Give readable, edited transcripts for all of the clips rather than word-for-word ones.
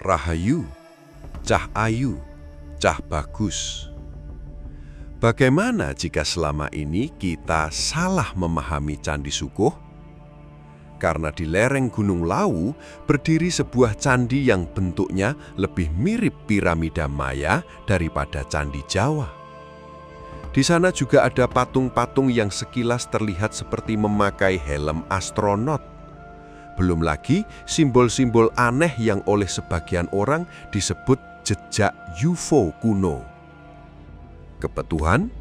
Rahayu, cah ayu, cah bagus. Bagaimana jika selama ini kita salah memahami Candi Sukuh? Karena di lereng Gunung Lawu berdiri sebuah candi yang bentuknya lebih mirip piramida Maya daripada Candi Jawa. Di sana juga ada patung-patung yang sekilas terlihat seperti memakai helm astronot. Belum lagi simbol-simbol aneh yang oleh sebagian orang disebut jejak UFO kuno. Kebetulan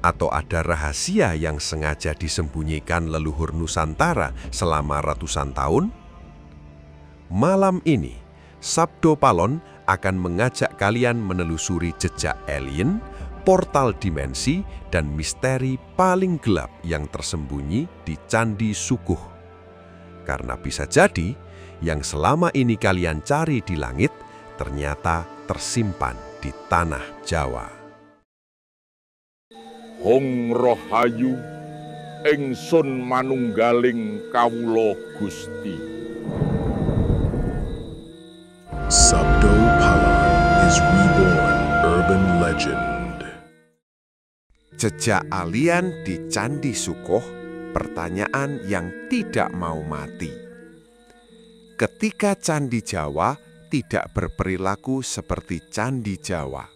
atau ada rahasia yang sengaja disembunyikan leluhur Nusantara selama ratusan tahun? Malam ini, Sabdo Palon akan mengajak kalian menelusuri jejak alien, portal dimensi, dan misteri paling gelap yang tersembunyi di Candi Sukuh. Karena bisa jadi, yang selama ini kalian cari di langit, ternyata tersimpan di tanah Jawa. Hong Rohayu, ingsun manunggaling kawula Gusti. Sabdo Palon is reborn urban legend. Jejak alien di Candi Sukuh, pertanyaan yang tidak mau mati. Ketika Candi Jawa tidak berperilaku seperti Candi Jawa.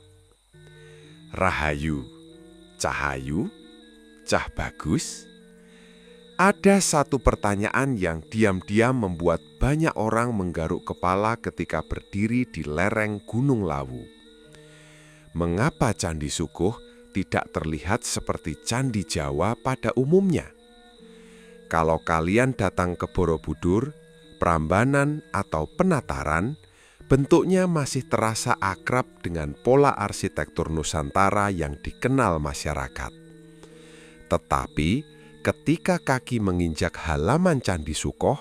Rahayu, cahayu, cah bagus? Ada satu pertanyaan yang diam-diam membuat banyak orang menggaruk kepala ketika berdiri di lereng Gunung Lawu. Mengapa Candi Sukuh tidak terlihat seperti Candi Jawa pada umumnya? Kalau kalian datang ke Borobudur, Prambanan, atau Penataran, bentuknya masih terasa akrab dengan pola arsitektur Nusantara yang dikenal masyarakat. Tetapi ketika kaki menginjak halaman Candi Sukuh,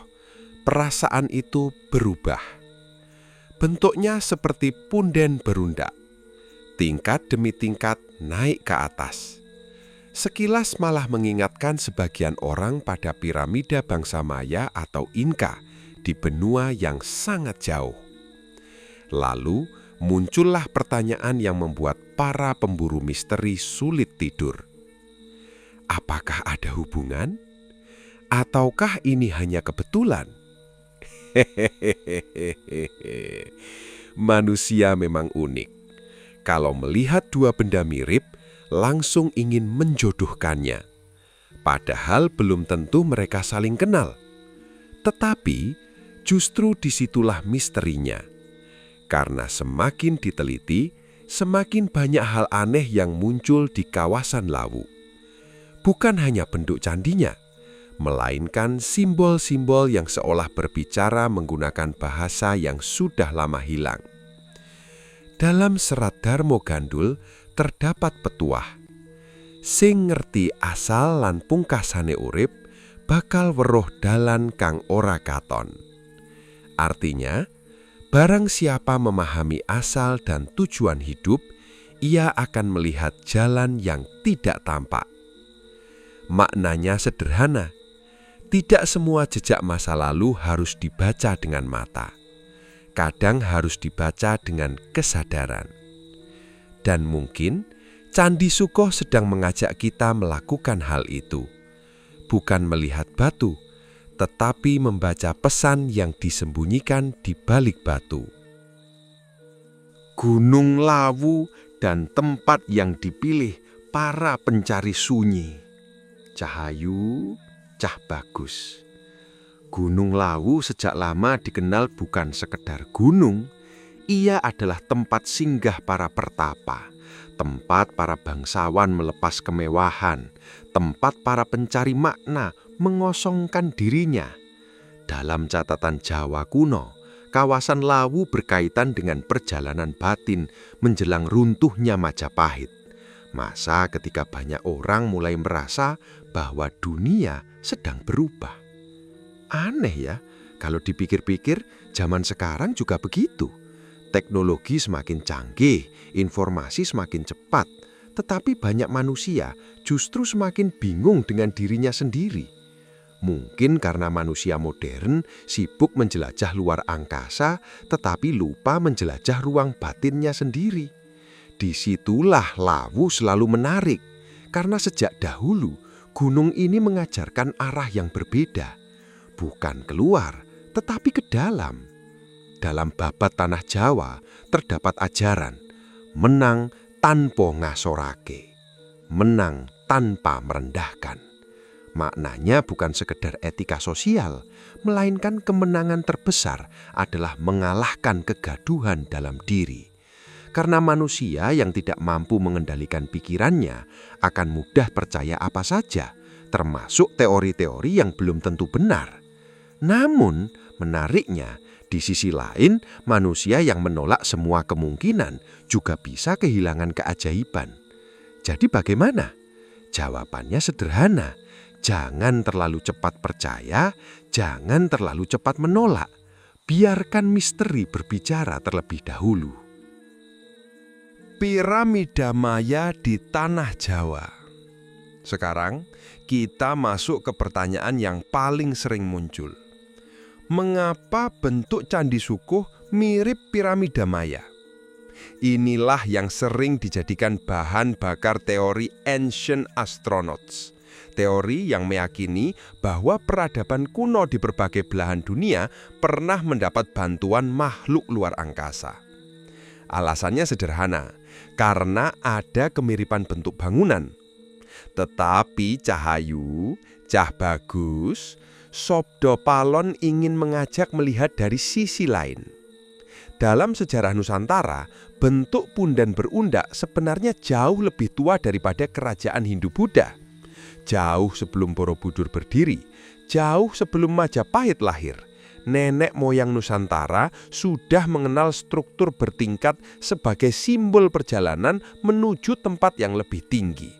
perasaan itu berubah. Bentuknya seperti punden berundak, tingkat demi tingkat naik ke atas. Sekilas malah mengingatkan sebagian orang pada piramida bangsa Maya atau Inka di benua yang sangat jauh. Lalu muncullah pertanyaan yang membuat para pemburu misteri sulit tidur. Apakah ada hubungan? Ataukah ini hanya kebetulan? Manusia memang unik. Kalau melihat dua benda mirip, langsung ingin menjodohkannya. Padahal belum tentu mereka saling kenal. Tetapi justru disitulah misterinya. Karena semakin diteliti, semakin banyak hal aneh yang muncul di kawasan Lawu. Bukan hanya bentuk candinya, melainkan simbol-simbol yang seolah berbicara menggunakan bahasa yang sudah lama hilang. Dalam serat Darmo Gandul terdapat petuah. Sing ngerti asal lan pungkasane urip, bakal weruh dalan kang ora katon. Artinya, barang siapa memahami asal dan tujuan hidup, ia akan melihat jalan yang tidak tampak. Maknanya sederhana, tidak semua jejak masa lalu harus dibaca dengan mata. Kadang harus dibaca dengan kesadaran. Dan mungkin Candi Sukuh sedang mengajak kita melakukan hal itu. Bukan melihat batu, tetapi membaca pesan yang disembunyikan di balik batu. Gunung Lawu dan tempat yang dipilih para pencari sunyi. Cahayu, cah bagus. Gunung Lawu sejak lama dikenal bukan sekedar gunung, ia adalah tempat singgah para pertapa, tempat para bangsawan melepas kemewahan, tempat para pencari makna mengosongkan dirinya. Dalam catatan Jawa kuno, kawasan Lawu berkaitan dengan perjalanan batin menjelang runtuhnya Majapahit. Masa ketika banyak orang mulai merasa bahwa dunia sedang berubah. Aneh ya, kalau dipikir-pikir zaman sekarang juga begitu. Teknologi semakin canggih, informasi semakin cepat, tetapi banyak manusia justru semakin bingung dengan dirinya sendiri. Mungkin karena manusia modern sibuk menjelajah luar angkasa, tetapi lupa menjelajah ruang batinnya sendiri. Disitulah Lawu selalu menarik, karena sejak dahulu gunung ini mengajarkan arah yang berbeda. Bukan keluar, tetapi ke dalam. Dalam babat tanah Jawa terdapat ajaran, menang tanpa ngasorake, menang tanpa merendahkan. Maknanya bukan sekedar etika sosial, melainkan kemenangan terbesar adalah mengalahkan kegaduhan dalam diri. Karena manusia yang tidak mampu mengendalikan pikirannya akan mudah percaya apa saja, termasuk teori-teori yang belum tentu benar. Namun, menariknya, di sisi lain, manusia yang menolak semua kemungkinan juga bisa kehilangan keajaiban. Jadi bagaimana? Jawabannya sederhana. Jangan terlalu cepat percaya, jangan terlalu cepat menolak. Biarkan misteri berbicara terlebih dahulu. Piramida Maya di Tanah Jawa. Sekarang kita masuk ke pertanyaan yang paling sering muncul. Mengapa bentuk Candi Sukuh mirip piramida Maya? Inilah yang sering dijadikan bahan bakar teori Ancient Astronauts. Teori yang meyakini bahwa peradaban kuno di berbagai belahan dunia pernah mendapat bantuan makhluk luar angkasa. Alasannya sederhana, karena ada kemiripan bentuk bangunan. Tetapi Cah Bagus, Sabda Palon ingin mengajak melihat dari sisi lain. Dalam sejarah Nusantara, bentuk punden berundak sebenarnya jauh lebih tua daripada kerajaan Hindu-Buddha. Jauh sebelum Borobudur berdiri, jauh sebelum Majapahit lahir, nenek moyang Nusantara sudah mengenal struktur bertingkat sebagai simbol perjalanan menuju tempat yang lebih tinggi,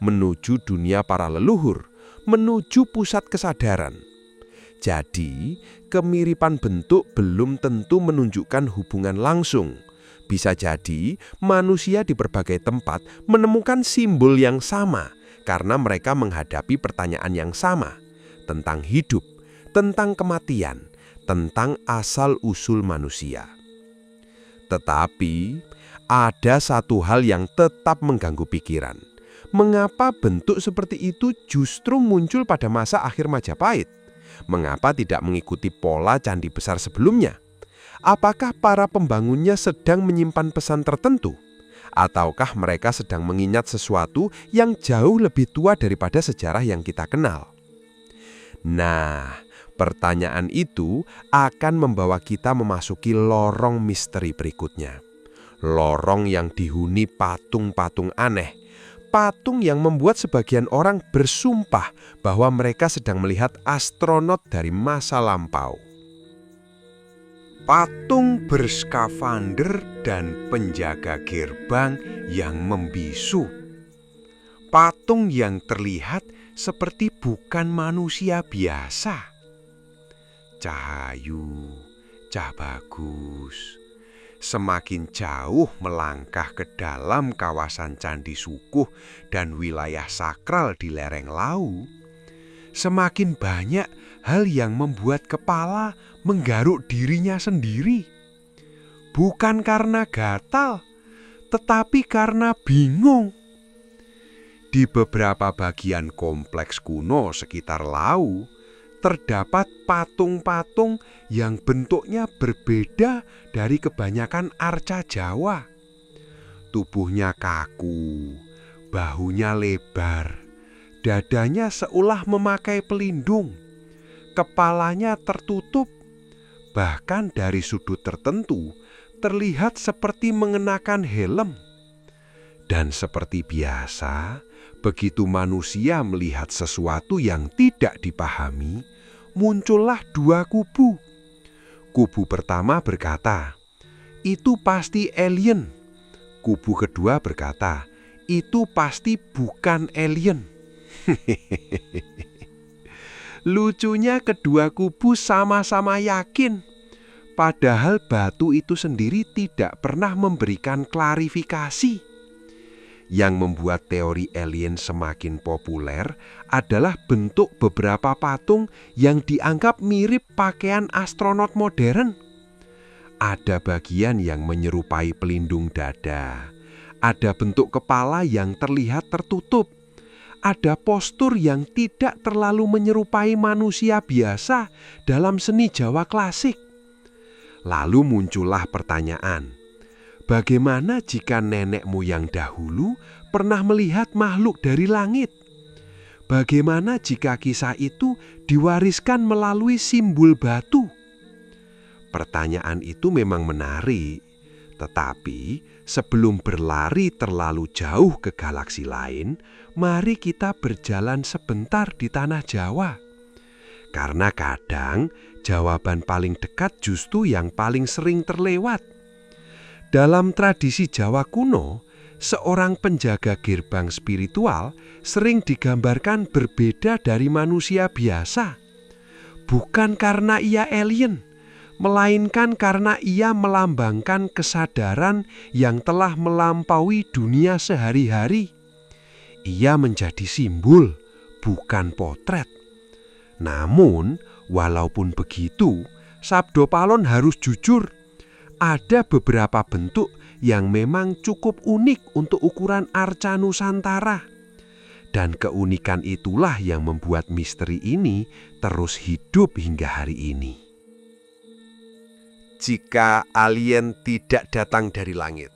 menuju dunia para leluhur, menuju pusat kesadaran. Jadi, kemiripan bentuk belum tentu menunjukkan hubungan langsung. Bisa jadi manusia di berbagai tempat menemukan simbol yang sama karena mereka menghadapi pertanyaan yang sama tentang hidup, tentang kematian, tentang asal-usul manusia. Tetapi ada satu hal yang tetap mengganggu pikiran. Mengapa bentuk seperti itu justru muncul pada masa akhir Majapahit? Mengapa tidak mengikuti pola candi besar sebelumnya? Apakah para pembangunnya sedang menyimpan pesan tertentu? Ataukah mereka sedang mengingat sesuatu yang jauh lebih tua daripada sejarah yang kita kenal? Nah, pertanyaan itu akan membawa kita memasuki lorong misteri berikutnya. Lorong yang dihuni patung-patung aneh. Patung yang membuat sebagian orang bersumpah bahwa mereka sedang melihat astronot dari masa lampau. Patung berskafander dan penjaga gerbang yang membisu. Patung yang terlihat seperti bukan manusia biasa. Cah Bagus, semakin jauh melangkah ke dalam kawasan Candi Sukuh dan wilayah sakral di lereng Lawu, semakin banyak hal yang membuat kepala menggaruk dirinya sendiri. Bukan karena gatal, tetapi karena bingung. Di beberapa bagian kompleks kuno sekitar Lawu, terdapat patung-patung yang bentuknya berbeda dari kebanyakan arca Jawa. Tubuhnya kaku, bahunya lebar, dadanya seolah memakai pelindung, kepalanya tertutup, bahkan dari sudut tertentu terlihat seperti mengenakan helm. Dan seperti biasa, begitu manusia melihat sesuatu yang tidak dipahami, muncullah dua kubu. Kubu pertama berkata, "Itu pasti alien." Kubu kedua berkata, "Itu pasti bukan alien." Lucunya kedua kubu sama-sama yakin, padahal batu itu sendiri tidak pernah memberikan klarifikasi. Yang membuat teori alien semakin populer adalah bentuk beberapa patung yang dianggap mirip pakaian astronot modern. Ada bagian yang menyerupai pelindung dada, ada bentuk kepala yang terlihat tertutup, ada postur yang tidak terlalu menyerupai manusia biasa dalam seni Jawa klasik. Lalu muncullah pertanyaan, bagaimana jika nenek moyang dahulu pernah melihat makhluk dari langit? Bagaimana jika kisah itu diwariskan melalui simbol batu? Pertanyaan itu memang menarik, tetapi sebelum berlari terlalu jauh ke galaksi lain, mari kita berjalan sebentar di tanah Jawa. Karena kadang jawaban paling dekat justru yang paling sering terlewat. Dalam tradisi Jawa kuno, seorang penjaga gerbang spiritual sering digambarkan berbeda dari manusia biasa. Bukan karena ia alien, melainkan karena ia melambangkan kesadaran yang telah melampaui dunia sehari-hari. Ia menjadi simbol, bukan potret. Namun, walaupun begitu, Sabdo Palon harus jujur. Ada beberapa bentuk yang memang cukup unik untuk ukuran arca Nusantara. Dan keunikan itulah yang membuat misteri ini terus hidup hingga hari ini. Jika alien tidak datang dari langit,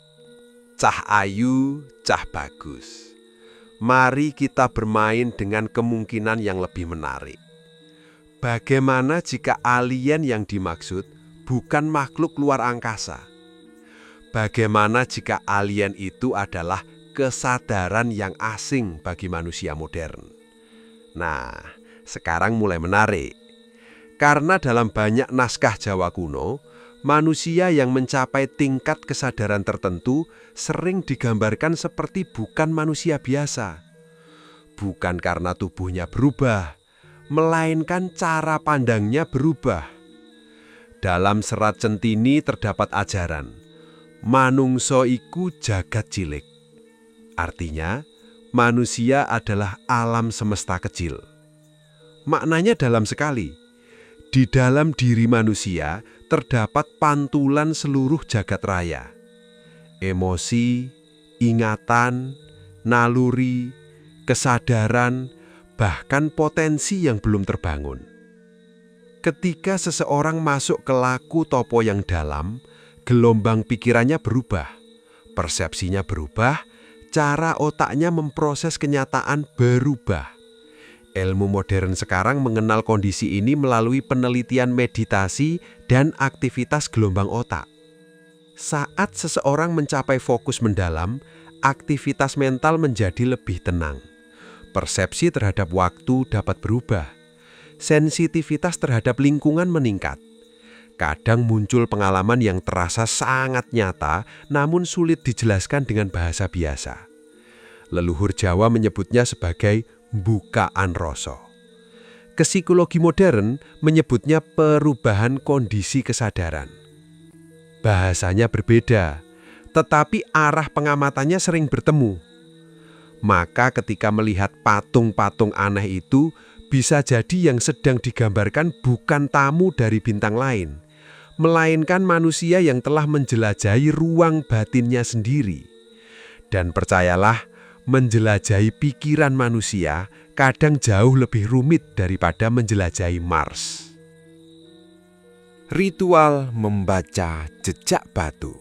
cah ayu, cah bagus. Mari kita bermain dengan kemungkinan yang lebih menarik. Bagaimana jika alien yang dimaksud bukan makhluk luar angkasa? Bagaimana jika alien itu adalah kesadaran yang asing bagi manusia modern? Nah, sekarang mulai menarik. Karena dalam banyak naskah Jawa kuno, manusia yang mencapai tingkat kesadaran tertentu sering digambarkan seperti bukan manusia biasa. Bukan karena tubuhnya berubah, melainkan cara pandangnya berubah. Dalam serat Centini terdapat ajaran, manungso iku jagat cilik. Artinya, manusia adalah alam semesta kecil. Maknanya dalam sekali. Di dalam diri manusia terdapat pantulan seluruh jagat raya. Emosi, ingatan, naluri, kesadaran, bahkan potensi yang belum terbangun. Ketika seseorang masuk ke laku topo yang dalam, gelombang pikirannya berubah, persepsinya berubah, cara otaknya memproses kenyataan berubah. Ilmu modern sekarang mengenal kondisi ini melalui penelitian meditasi dan aktivitas gelombang otak. Saat seseorang mencapai fokus mendalam, aktivitas mental menjadi lebih tenang. Persepsi terhadap waktu dapat berubah. Sensitivitas terhadap lingkungan meningkat. Kadang muncul pengalaman yang terasa sangat nyata, namun sulit dijelaskan dengan bahasa biasa. Leluhur Jawa menyebutnya sebagai bukaan rasa. Psikologi modern menyebutnya perubahan kondisi kesadaran. Bahasanya berbeda, tetapi arah pengamatannya sering bertemu. Maka ketika melihat patung-patung aneh itu, bisa jadi yang sedang digambarkan bukan tamu dari bintang lain, melainkan manusia yang telah menjelajahi ruang batinnya sendiri. Dan percayalah, menjelajahi pikiran manusia kadang jauh lebih rumit daripada menjelajahi Mars. Ritual membaca jejak batu.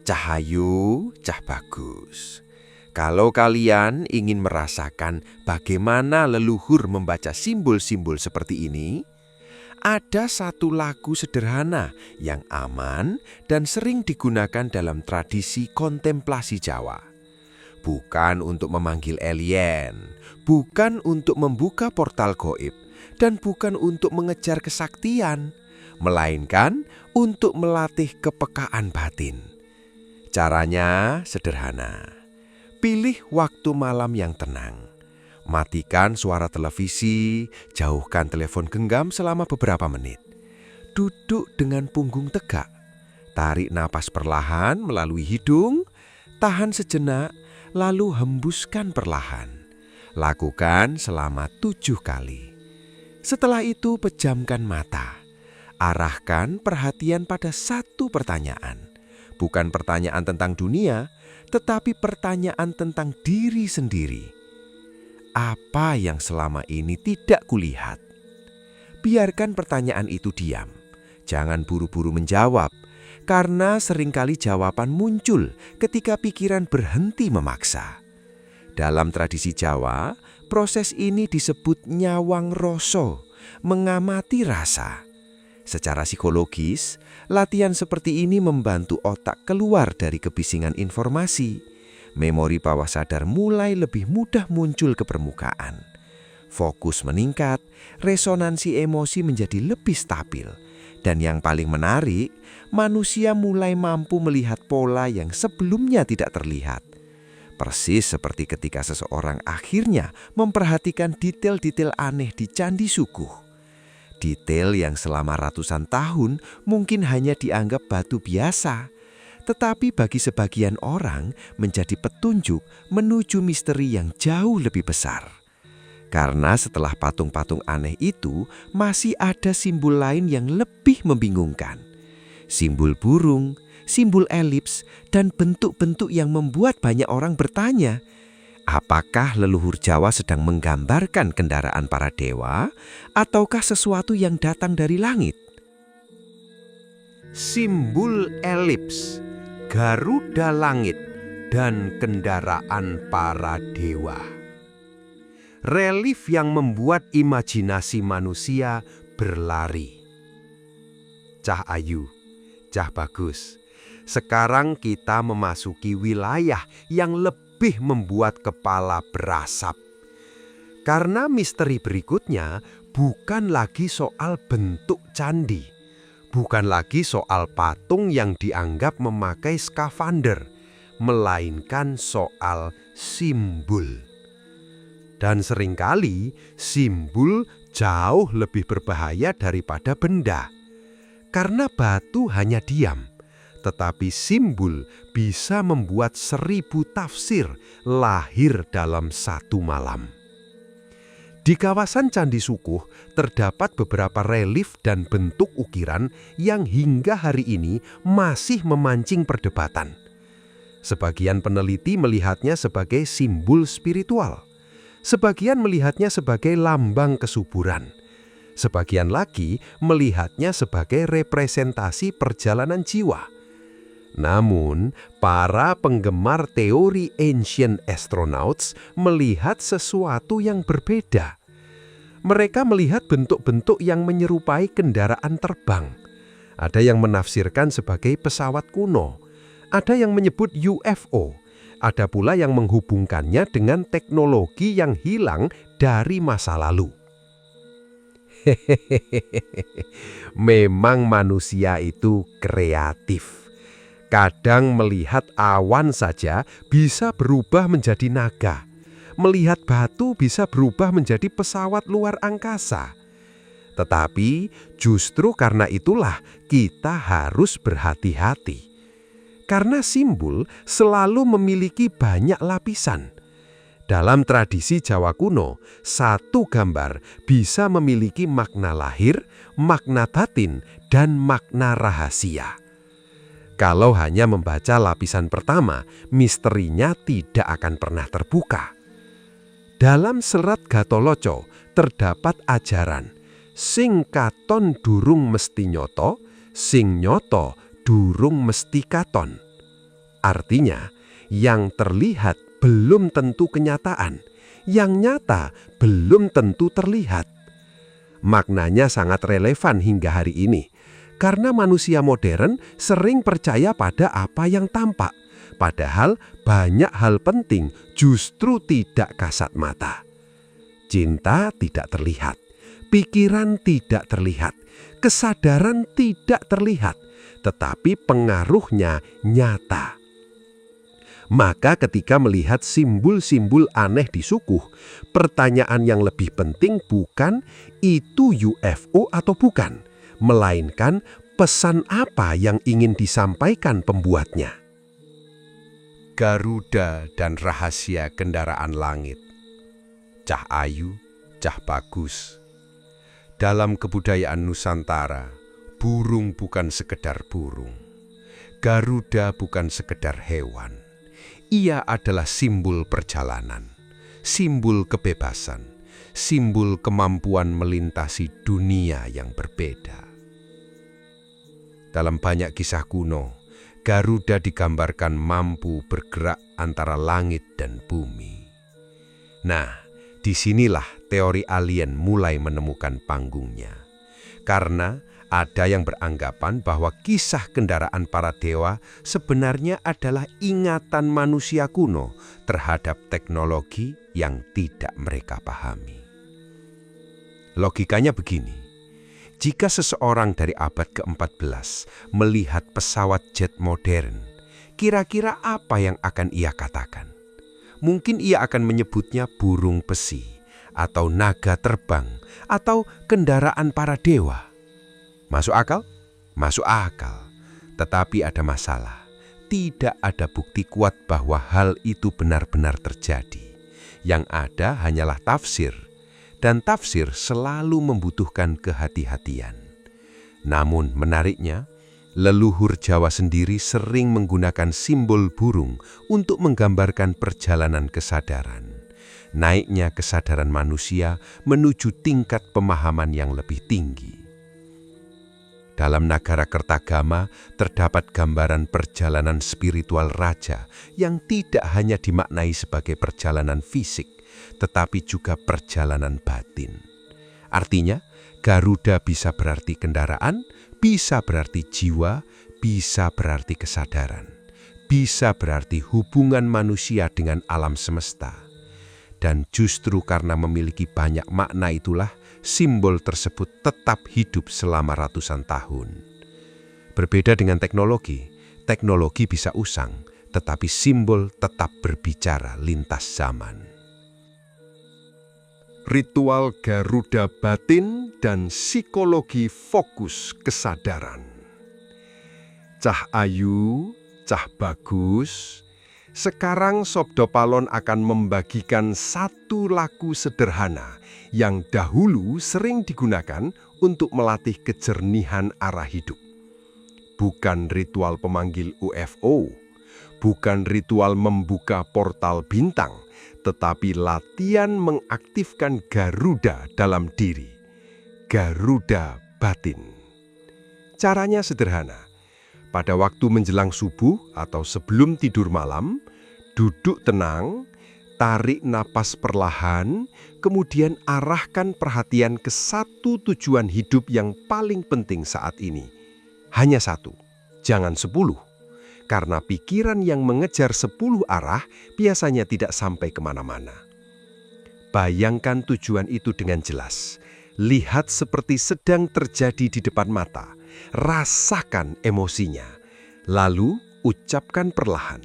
Cahayu, cah bagus. Kalau kalian ingin merasakan bagaimana leluhur membaca simbol-simbol seperti ini, ada satu lagu sederhana yang aman dan sering digunakan dalam tradisi kontemplasi Jawa. Bukan untuk memanggil alien, bukan untuk membuka portal gaib, dan bukan untuk mengejar kesaktian, melainkan untuk melatih kepekaan batin. Caranya sederhana. Pilih waktu malam yang tenang. Matikan suara televisi, jauhkan telepon genggam selama beberapa menit. Duduk dengan punggung tegak. Tarik napas perlahan melalui hidung, tahan sejenak, lalu hembuskan perlahan. Lakukan selama 7 kali. Setelah itu pejamkan mata. Arahkan perhatian pada satu pertanyaan. Bukan pertanyaan tentang dunia, tetapi pertanyaan tentang diri sendiri. Apa yang selama ini tidak kulihat? Biarkan pertanyaan itu diam. Jangan buru-buru menjawab, karena seringkali jawaban muncul ketika pikiran berhenti memaksa. Dalam tradisi Jawa, proses ini disebut nyawang rasa, mengamati rasa. Secara psikologis, latihan seperti ini membantu otak keluar dari kebisingan informasi. Memori bawah sadar mulai lebih mudah muncul ke permukaan. Fokus meningkat, resonansi emosi menjadi lebih stabil. Dan yang paling menarik, manusia mulai mampu melihat pola yang sebelumnya tidak terlihat. Persis seperti ketika seseorang akhirnya memperhatikan detail-detail aneh di Candi Sukuh. Detail yang selama ratusan tahun mungkin hanya dianggap batu biasa, tetapi bagi sebagian orang menjadi petunjuk menuju misteri yang jauh lebih besar. Karena setelah patung-patung aneh itu masih ada simbol lain yang lebih membingungkan. Simbol burung, simbol elips, dan bentuk-bentuk yang membuat banyak orang bertanya, apakah leluhur Jawa sedang menggambarkan kendaraan para dewa ataukah sesuatu yang datang dari langit? Simbol elips, Garuda langit, dan kendaraan para dewa. Relief yang membuat imajinasi manusia berlari. Cah ayu, cah bagus. Sekarang kita memasuki wilayah yang lebih membuat kepala berasap. Karena misteri berikutnya bukan lagi soal bentuk candi. Bukan lagi soal patung yang dianggap memakai skafander, melainkan soal simbol. Dan seringkali simbol jauh lebih berbahaya daripada benda. Karena batu hanya diam, tetapi simbol bisa membuat 1000 tafsir lahir dalam satu malam. Di kawasan Candi Sukuh terdapat beberapa relief dan bentuk ukiran yang hingga hari ini masih memancing perdebatan. Sebagian peneliti melihatnya sebagai simbol spiritual. Sebagian melihatnya sebagai lambang kesuburan. Sebagian lagi melihatnya sebagai representasi perjalanan jiwa. Namun, para penggemar teori ancient astronauts melihat sesuatu yang berbeda. Mereka melihat bentuk-bentuk yang menyerupai kendaraan terbang. Ada yang menafsirkan sebagai pesawat kuno. Ada yang menyebut UFO. Ada pula yang menghubungkannya dengan teknologi yang hilang dari masa lalu. Memang manusia itu kreatif. Kadang melihat awan saja bisa berubah menjadi naga. Melihat batu bisa berubah menjadi pesawat luar angkasa. Tetapi justru karena itulah kita harus berhati-hati. Karena simbol selalu memiliki banyak lapisan. Dalam tradisi Jawa kuno, satu gambar bisa memiliki makna lahir, makna batin, dan makna rahasia. Kalau hanya membaca lapisan pertama, misterinya tidak akan pernah terbuka. Dalam Serat Gatoloco terdapat ajaran, sing katon durung mesti nyoto, sing nyoto durung mesti katon. Artinya, yang terlihat belum tentu kenyataan, yang nyata belum tentu terlihat. Maknanya sangat relevan hingga hari ini, karena manusia modern sering percaya pada apa yang tampak, padahal banyak hal penting justru tidak kasat mata. Cinta tidak terlihat, pikiran tidak terlihat, kesadaran tidak terlihat, tetapi pengaruhnya nyata. Maka ketika melihat simbol-simbol aneh di Sukuh, pertanyaan yang lebih penting bukan itu UFO atau bukan, melainkan pesan apa yang ingin disampaikan pembuatnya. Garuda dan rahasia kendaraan langit. Cah ayu, cah bagus. Dalam kebudayaan Nusantara, burung bukan sekedar burung. Garuda bukan sekedar hewan. Ia adalah simbol perjalanan, simbol kebebasan, simbol kemampuan melintasi dunia yang berbeda. Dalam banyak kisah kuno, Garuda digambarkan mampu bergerak antara langit dan bumi. Nah, disinilah teori alien mulai menemukan panggungnya. Karena ada yang beranggapan bahwa kisah kendaraan para dewa sebenarnya adalah ingatan manusia kuno terhadap teknologi yang tidak mereka pahami. Logikanya begini. Jika seseorang dari abad ke-14 melihat pesawat jet modern, kira-kira apa yang akan ia katakan? Mungkin ia akan menyebutnya burung besi, atau naga terbang, atau kendaraan para dewa. Masuk akal? Masuk akal. Tetapi ada masalah. Tidak ada bukti kuat bahwa hal itu benar-benar terjadi. Yang ada hanyalah tafsir. Dan tafsir selalu membutuhkan kehati-hatian. Namun menariknya, leluhur Jawa sendiri sering menggunakan simbol burung untuk menggambarkan perjalanan kesadaran. Naiknya kesadaran manusia menuju tingkat pemahaman yang lebih tinggi. Dalam Nagara Kertagama terdapat gambaran perjalanan spiritual raja yang tidak hanya dimaknai sebagai perjalanan fisik, tetapi juga perjalanan batin. Artinya, Garuda bisa berarti kendaraan, bisa berarti jiwa, bisa berarti kesadaran, bisa berarti hubungan manusia dengan alam semesta. Dan justru karena memiliki banyak makna itulah, simbol tersebut tetap hidup selama ratusan tahun. Berbeda dengan teknologi, teknologi bisa usang, tetapi simbol tetap berbicara lintas zaman. Ritual Garuda batin dan psikologi fokus kesadaran. Cah ayu, cah bagus. Sekarang Sabda Palon akan membagikan satu laku sederhana yang dahulu sering digunakan untuk melatih kejernihan arah hidup. Bukan ritual pemanggil UFO, bukan ritual membuka portal bintang, tetapi latihan mengaktifkan Garuda dalam diri. Garuda batin. Caranya sederhana. Pada waktu menjelang subuh atau sebelum tidur malam, duduk tenang, tarik napas perlahan, kemudian arahkan perhatian ke satu tujuan hidup yang paling penting saat ini. Hanya satu, jangan 10. Karena pikiran yang mengejar 10 arah biasanya tidak sampai kemana-mana. Bayangkan tujuan itu dengan jelas. Lihat seperti sedang terjadi di depan mata. Rasakan emosinya. Lalu ucapkan perlahan.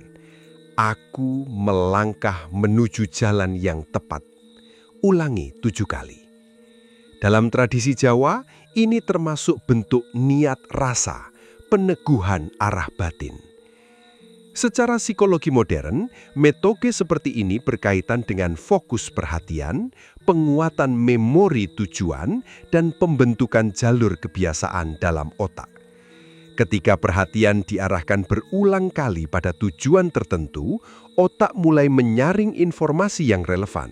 Aku melangkah menuju jalan yang tepat. Ulangi 7 kali. Dalam tradisi Jawa, ini termasuk bentuk niat rasa, peneguhan arah batin. Secara psikologi modern, metode seperti ini berkaitan dengan fokus perhatian, penguatan memori tujuan, dan pembentukan jalur kebiasaan dalam otak. Ketika perhatian diarahkan berulang kali pada tujuan tertentu, otak mulai menyaring informasi yang relevan.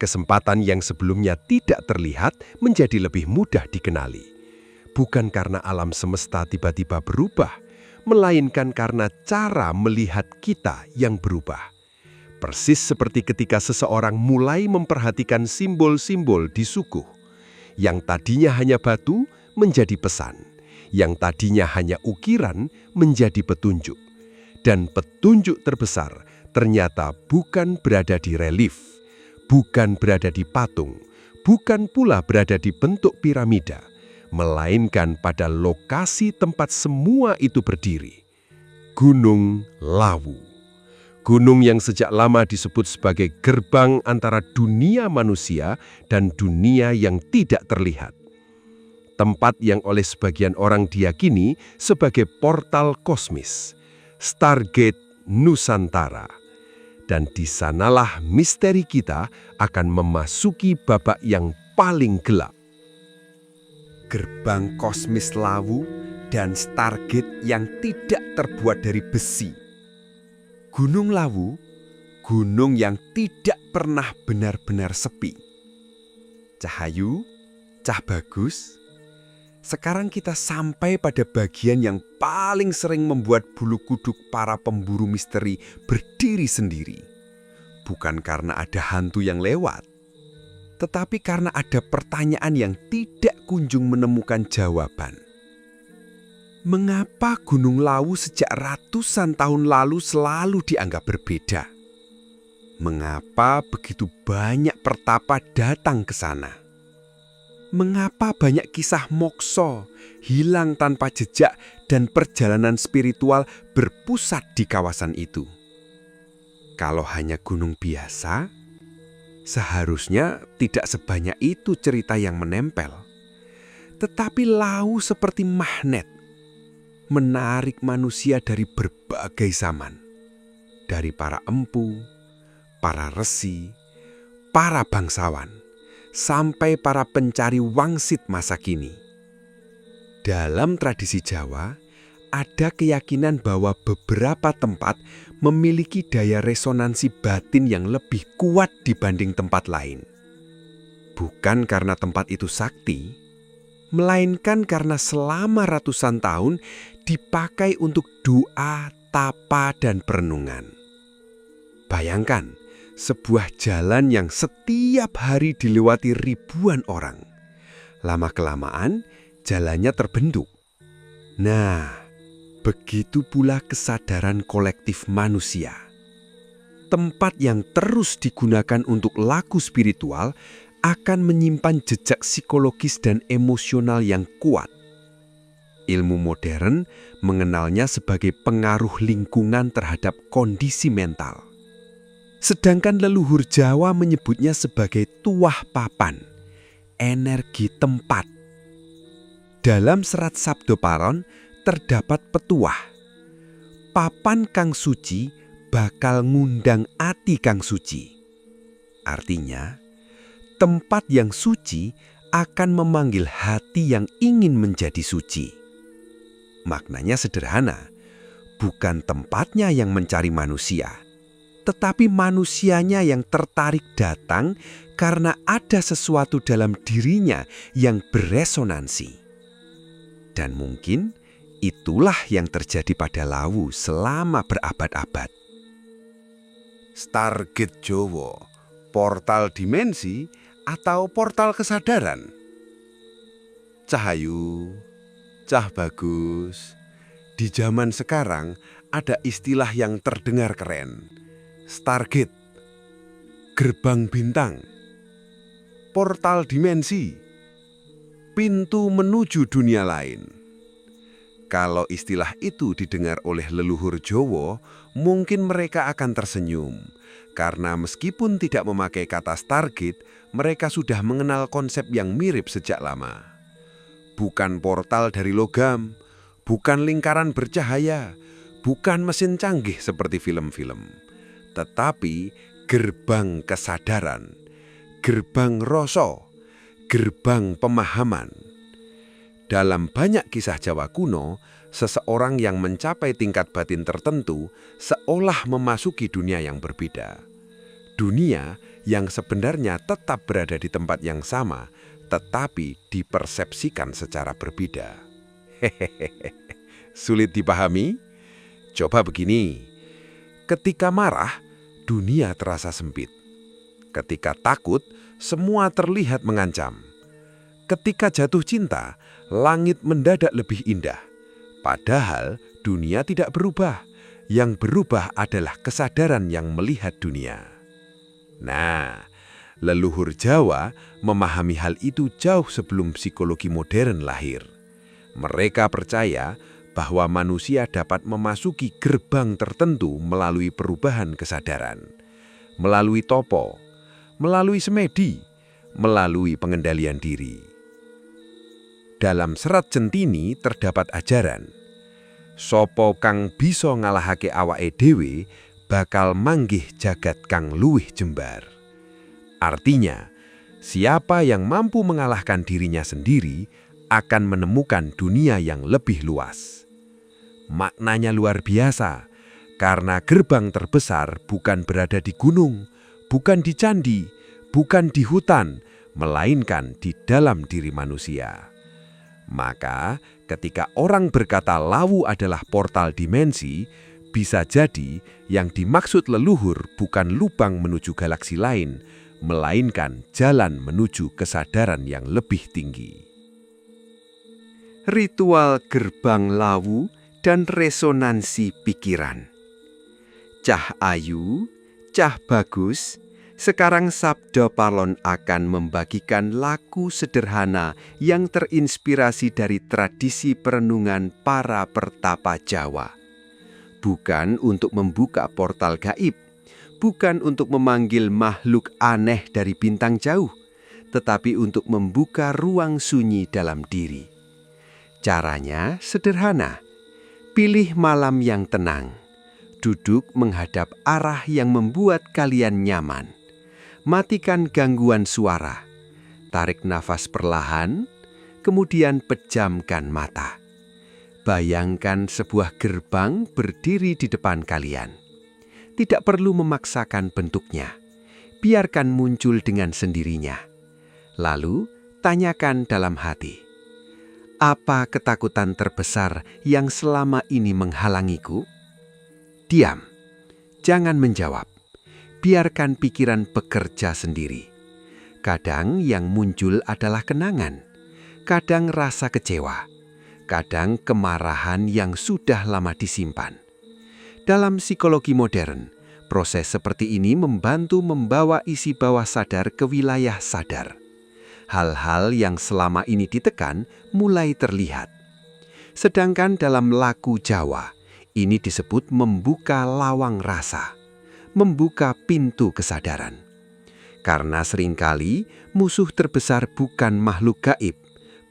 Kesempatan yang sebelumnya tidak terlihat menjadi lebih mudah dikenali. Bukan karena alam semesta tiba-tiba berubah, melainkan karena cara melihat kita yang berubah. Persis seperti ketika seseorang mulai memperhatikan simbol-simbol di sukuh. Yang tadinya hanya batu menjadi pesan. Yang tadinya hanya ukiran menjadi petunjuk. Dan petunjuk terbesar ternyata bukan berada di relief, bukan berada di patung, bukan pula berada di bentuk piramida, melainkan pada lokasi tempat semua itu berdiri. Gunung Lawu. Gunung yang sejak lama disebut sebagai gerbang antara dunia manusia dan dunia yang tidak terlihat. Tempat yang oleh sebagian orang diyakini sebagai portal kosmis, Stargate Nusantara. Dan di sanalah misteri kita akan memasuki babak yang paling gelap. Gerbang kosmis Lawu dan Stargate yang tidak terbuat dari besi. Gunung Lawu, gunung yang tidak pernah benar-benar sepi. Cahayu, Cah Bagus, sekarang kita sampai pada bagian yang paling sering membuat bulu kuduk para pemburu misteri berdiri sendiri. Bukan karena ada hantu yang lewat, tetapi karena ada pertanyaan yang tidak kunjung menemukan jawaban. Mengapa Gunung Lawu sejak ratusan tahun lalu selalu dianggap berbeda? Mengapa begitu banyak pertapa datang ke sana? Mengapa banyak kisah mokso, hilang tanpa jejak, dan perjalanan spiritual berpusat di kawasan itu? Kalau hanya gunung biasa, seharusnya tidak sebanyak itu cerita yang menempel. Tetapi Lawu seperti magnet, menarik manusia dari berbagai zaman. Dari para empu, para resi, para bangsawan, sampai para pencari wangsit masa kini. Dalam tradisi Jawa, ada keyakinan bahwa beberapa tempat memiliki daya resonansi batin yang lebih kuat dibanding tempat lain. Bukan karena tempat itu sakti, melainkan karena selama ratusan tahun dipakai untuk doa, tapa, dan perenungan. Bayangkan, sebuah jalan yang setiap hari dilewati ribuan orang. Lama-kelamaan, jalannya terbentuk. Nah, begitu pula kesadaran kolektif manusia. Tempat yang terus digunakan untuk laku spiritual akan menyimpan jejak psikologis dan emosional yang kuat. Ilmu modern mengenalnya sebagai pengaruh lingkungan terhadap kondisi mental. Sedangkan leluhur Jawa menyebutnya sebagai tuah papan, energi tempat. Dalam serat Sabdo Paron terdapat petuah. Papan kang suci bakal ngundang ati kang suci. Artinya, tempat yang suci akan memanggil hati yang ingin menjadi suci. Maknanya sederhana, bukan tempatnya yang mencari manusia, tetapi manusianya yang tertarik datang karena ada sesuatu dalam dirinya yang beresonansi. Dan mungkin itulah yang terjadi pada Lawu selama berabad-abad. Stargate Jowo, portal dimensi atau portal kesadaran? Cahayu, Cah Bagus, di zaman sekarang ada istilah yang terdengar keren. Stargate, gerbang bintang, portal dimensi, pintu menuju dunia lain. Kalau istilah itu didengar oleh leluhur Jawa, mungkin mereka akan tersenyum. Karena meskipun tidak memakai kata Stargate, mereka sudah mengenal konsep yang mirip sejak lama. Bukan portal dari logam, bukan lingkaran bercahaya, bukan mesin canggih seperti film-film, tetapi gerbang kesadaran, gerbang rasa, gerbang pemahaman. Dalam banyak kisah Jawa kuno, seseorang yang mencapai tingkat batin tertentu seolah memasuki dunia yang berbeda. Dunia yang sebenarnya tetap berada di tempat yang sama, tetapi dipersepsikan secara berbeda. Hehehe, sulit dipahami? Coba begini, ketika marah, dunia terasa sempit. Ketika takut, semua terlihat mengancam. Ketika jatuh cinta, langit mendadak lebih indah. Padahal dunia tidak berubah. Yang berubah adalah kesadaran yang melihat dunia. Nah, leluhur Jawa memahami hal itu jauh sebelum psikologi modern lahir. Mereka percaya bahwa manusia dapat memasuki gerbang tertentu melalui perubahan kesadaran, melalui topo, melalui semedi, melalui pengendalian diri. Dalam serat Centini terdapat ajaran, Sapa kang bisa ngalahake awake dhewe bakal manggih jagat kang luwih jembar. Artinya, siapa yang mampu mengalahkan dirinya sendiri akan menemukan dunia yang lebih luas. Maknanya luar biasa, karena gerbang terbesar bukan berada di gunung, bukan di candi, bukan di hutan, melainkan di dalam diri manusia. Maka, ketika orang berkata lawu adalah portal dimensi, bisa jadi yang dimaksud leluhur bukan lubang menuju galaksi lain, melainkan jalan menuju kesadaran yang lebih tinggi. Ritual gerbang lawu dan resonansi pikiran. Cah Ayu, Cah Bagus, sekarang Sabda Palon akan membagikan lagu sederhana yang terinspirasi dari tradisi perenungan para pertapa Jawa. Bukan untuk membuka portal gaib, bukan untuk memanggil makhluk aneh dari bintang jauh, tetapi untuk membuka ruang sunyi dalam diri. Caranya sederhana. Pilih malam yang tenang. Duduk menghadap arah yang membuat kalian nyaman. Matikan gangguan suara. Tarik nafas perlahan, kemudian pejamkan mata. Bayangkan sebuah gerbang berdiri di depan kalian. Tidak perlu memaksakan bentuknya. Biarkan muncul dengan sendirinya. Lalu, tanyakan dalam hati. Apa ketakutan terbesar yang selama ini menghalangiku? Diam. Jangan menjawab. Biarkan pikiran bekerja sendiri. Kadang yang muncul adalah kenangan. Kadang rasa kecewa. Kadang kemarahan yang sudah lama disimpan. Dalam psikologi modern, proses seperti ini membantu membawa isi bawah sadar ke wilayah sadar. Hal-hal yang selama ini ditekan mulai terlihat. Sedangkan dalam lagu Jawa, ini disebut membuka lawang rasa, membuka pintu kesadaran. Karena seringkali musuh terbesar bukan makhluk gaib,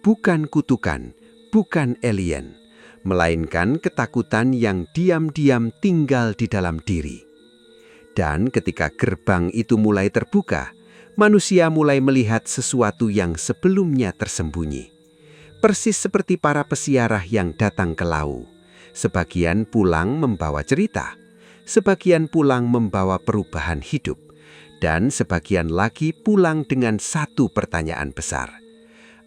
bukan kutukan, bukan alien, melainkan ketakutan yang diam-diam tinggal di dalam diri. Dan ketika gerbang itu mulai terbuka, manusia mulai melihat sesuatu yang sebelumnya tersembunyi. Persis seperti para pesiarah yang datang ke lawu. Sebagian pulang membawa cerita, sebagian pulang membawa perubahan hidup, dan sebagian lagi pulang dengan satu pertanyaan besar.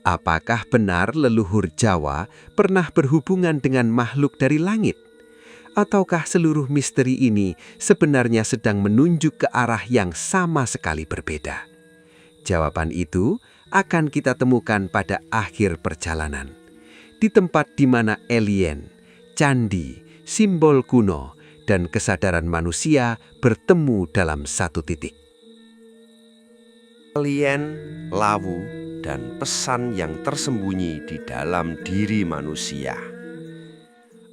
Apakah benar leluhur Jawa pernah berhubungan dengan makhluk dari langit? Ataukah seluruh misteri ini sebenarnya sedang menunjuk ke arah yang sama sekali berbeda? Jawaban itu akan kita temukan pada akhir perjalanan, di tempat di mana alien, candi, simbol kuno, dan kesadaran manusia bertemu dalam satu titik. Alien, lawu, dan pesan yang tersembunyi di dalam diri manusia.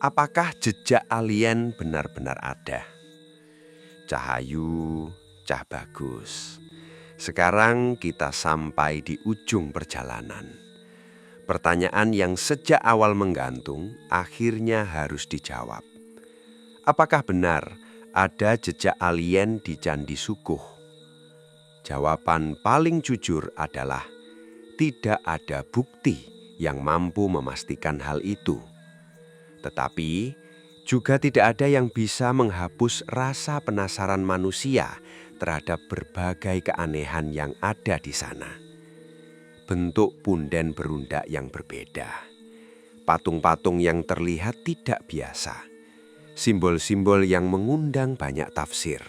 Apakah jejak alien benar-benar ada? Cah Ayu, Cah Bagus. Sekarang kita sampai di ujung perjalanan. Pertanyaan yang sejak awal menggantung akhirnya harus dijawab. Apakah benar ada jejak alien di Candi Sukuh? Jawaban paling jujur adalah tidak ada bukti yang mampu memastikan hal itu. Tetapi juga tidak ada yang bisa menghapus rasa penasaran manusia terhadap berbagai keanehan yang ada di sana. Bentuk punden berundak yang berbeda. Patung-patung yang terlihat tidak biasa. Simbol-simbol yang mengundang banyak tafsir.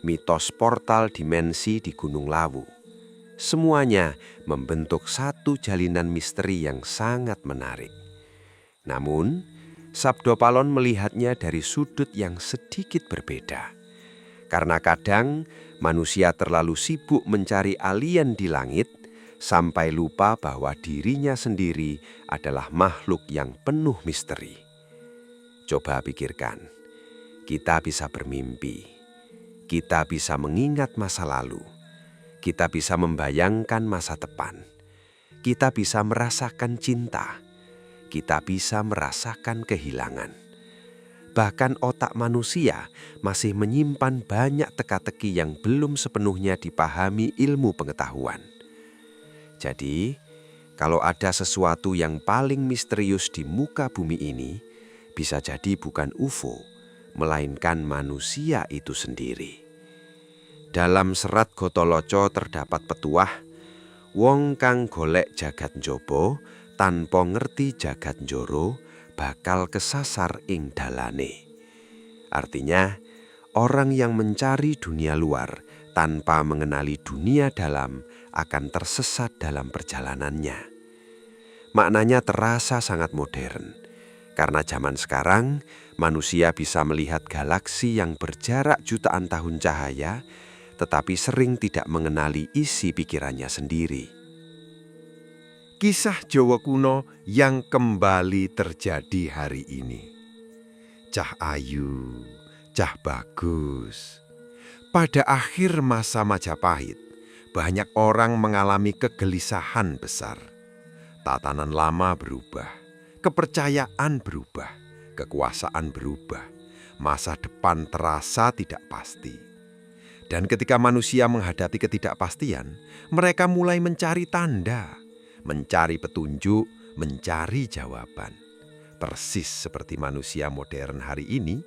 Mitos portal dimensi di Gunung Lawu. Semuanya membentuk satu jalinan misteri yang sangat menarik. Namun, Sabda Palon melihatnya dari sudut yang sedikit berbeda. Karena kadang manusia terlalu sibuk mencari alien di langit sampai lupa bahwa dirinya sendiri adalah makhluk yang penuh misteri. Coba pikirkan, kita bisa bermimpi, kita bisa mengingat masa lalu, kita bisa membayangkan masa depan, kita bisa merasakan cinta, kita bisa merasakan kehilangan. bahkan otak manusia masih menyimpan banyak teka-teki yang belum sepenuhnya dipahami ilmu pengetahuan. Jadi, kalau ada sesuatu yang paling misterius di muka bumi ini, bisa jadi bukan UFO, melainkan manusia itu sendiri. Dalam serat Gotoloco terdapat petuah, wong kang golek jagat njaba tanpa ngerti jagat njoro bakal kesasar ing dalane. Artinya, orang yang mencari dunia luar tanpa mengenali dunia dalam akan tersesat dalam perjalanannya. Maknanya terasa sangat modern, karena zaman sekarang manusia bisa melihat galaksi yang berjarak jutaan tahun cahaya, tetapi sering tidak mengenali isi pikirannya sendiri. Kisah Jawa kuno yang kembali terjadi hari ini. Cah ayu, cah bagus. Pada akhir masa Majapahit, banyak orang mengalami kegelisahan besar. Tatanan lama berubah, kepercayaan berubah, kekuasaan berubah, masa depan terasa tidak pasti. Dan ketika manusia menghadapi ketidakpastian, mereka mulai mencari tanda, mencari petunjuk, mencari jawaban. Persis seperti manusia modern hari ini.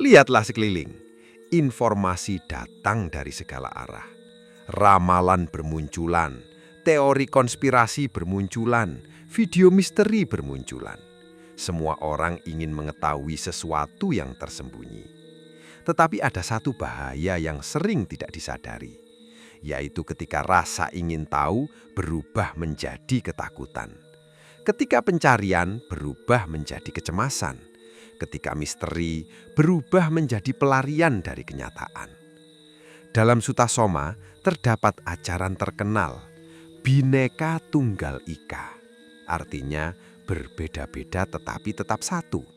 Lihatlah sekeliling, informasi datang dari segala arah. Ramalan bermunculan, teori konspirasi bermunculan, video misteri bermunculan. Semua orang ingin mengetahui sesuatu yang tersembunyi. Tetapi ada satu bahaya yang sering tidak disadari, yaitu ketika rasa ingin tahu berubah menjadi ketakutan. Ketika pencarian berubah menjadi kecemasan. Ketika misteri berubah menjadi pelarian dari kenyataan. Dalam Sutasoma terdapat ajaran terkenal, Bhinneka Tunggal Ika. Artinya berbeda-beda tetapi tetap satu.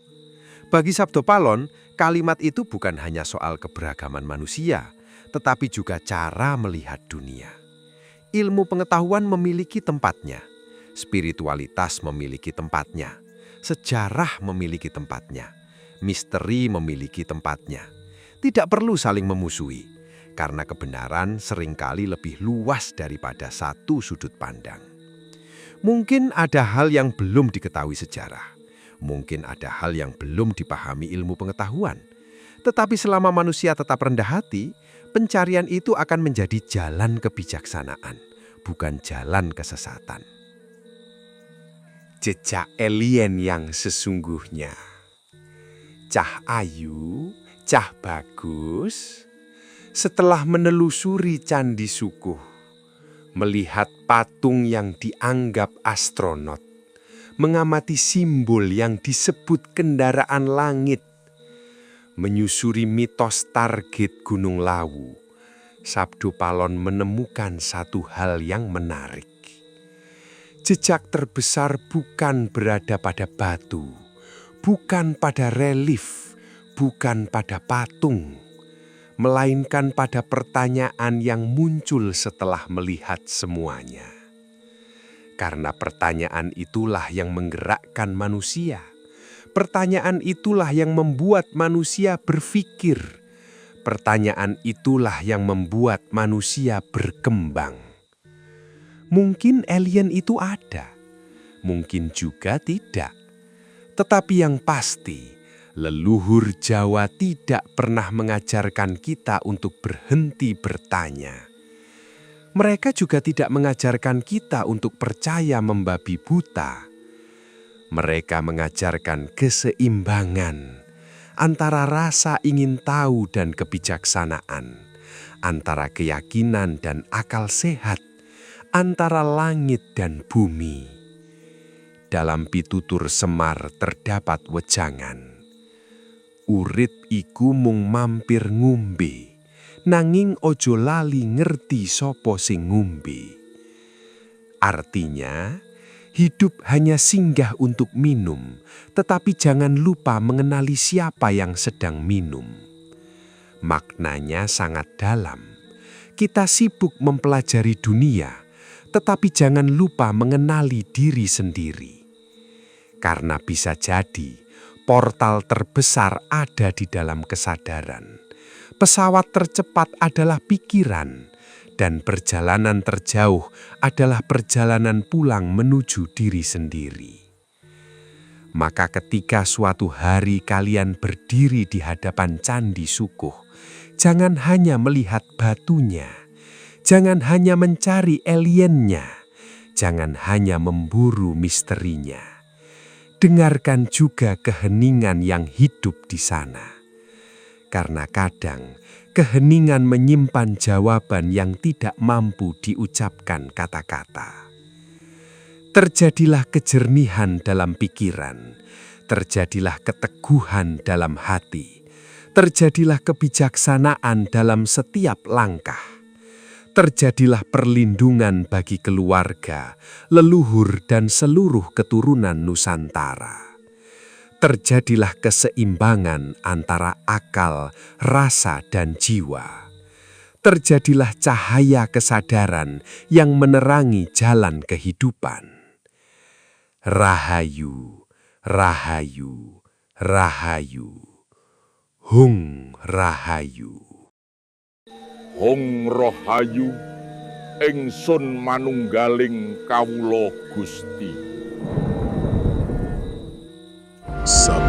Bagi Sabdo Palon, kalimat itu bukan hanya soal keberagaman manusia, tetapi juga cara melihat dunia. Ilmu pengetahuan memiliki tempatnya, spiritualitas memiliki tempatnya, sejarah memiliki tempatnya, misteri memiliki tempatnya. Tidak perlu saling memusuhi, karena kebenaran seringkali lebih luas daripada satu sudut pandang. Mungkin ada hal yang belum diketahui sejarah, mungkin ada hal yang belum dipahami ilmu pengetahuan. Tetapi selama manusia tetap rendah hati, pencarian itu akan menjadi jalan kebijaksanaan, bukan jalan kesesatan. Jejak alien yang sesungguhnya. Cah ayu, cah bagus. Setelah menelusuri Candi Sukuh, melihat patung yang dianggap astronot, mengamati simbol yang disebut kendaraan langit, menyusuri mitos target Gunung Lawu, Sabdo Palon menemukan satu hal yang menarik. Jejak terbesar bukan berada pada batu, bukan pada relief, bukan pada patung, melainkan pada pertanyaan yang muncul setelah melihat semuanya. Karena pertanyaan itulah yang menggerakkan manusia. Pertanyaan itulah yang membuat manusia berpikir. Pertanyaan itulah yang membuat manusia berkembang. Mungkin alien itu ada, mungkin juga tidak. Tetapi yang pasti, leluhur Jawa tidak pernah mengajarkan kita untuk berhenti bertanya. Mereka juga tidak mengajarkan kita untuk percaya membabi buta. Mereka mengajarkan keseimbangan antara rasa ingin tahu dan kebijaksanaan, antara keyakinan dan akal sehat, antara langit dan bumi. Dalam pitutur Semar terdapat wejangan. Urip iku mung mampir ngombe, nanging ojo lali ngerti sapa sing ngombe. Artinya, hidup hanya singgah untuk minum, tetapi jangan lupa mengenali siapa yang sedang minum. Maknanya sangat dalam. Kita sibuk mempelajari dunia, tetapi jangan lupa mengenali diri sendiri. Karena bisa jadi Portal terbesar ada di dalam kesadaran. Pesawat tercepat adalah pikiran, dan perjalanan terjauh adalah perjalanan pulang menuju diri sendiri. Maka ketika suatu hari kalian berdiri di hadapan Candi Sukuh, jangan hanya melihat batunya, jangan hanya mencari aliennya, jangan hanya memburu misterinya. Dengarkan juga keheningan yang hidup di sana. Karena kadang keheningan menyimpan jawaban yang tidak mampu diucapkan kata-kata. Terjadilah kejernihan dalam pikiran, terjadilah keteguhan dalam hati, terjadilah kebijaksanaan dalam setiap langkah. Terjadilah perlindungan bagi keluarga, leluhur dan seluruh keturunan Nusantara. Terjadilah keseimbangan antara akal, rasa dan jiwa. Terjadilah cahaya kesadaran yang menerangi jalan kehidupan. Rahayu, rahayu, rahayu. Hung rahayu. Hong Rahayu ingsun manunggaling kawula Gusti. Sabdo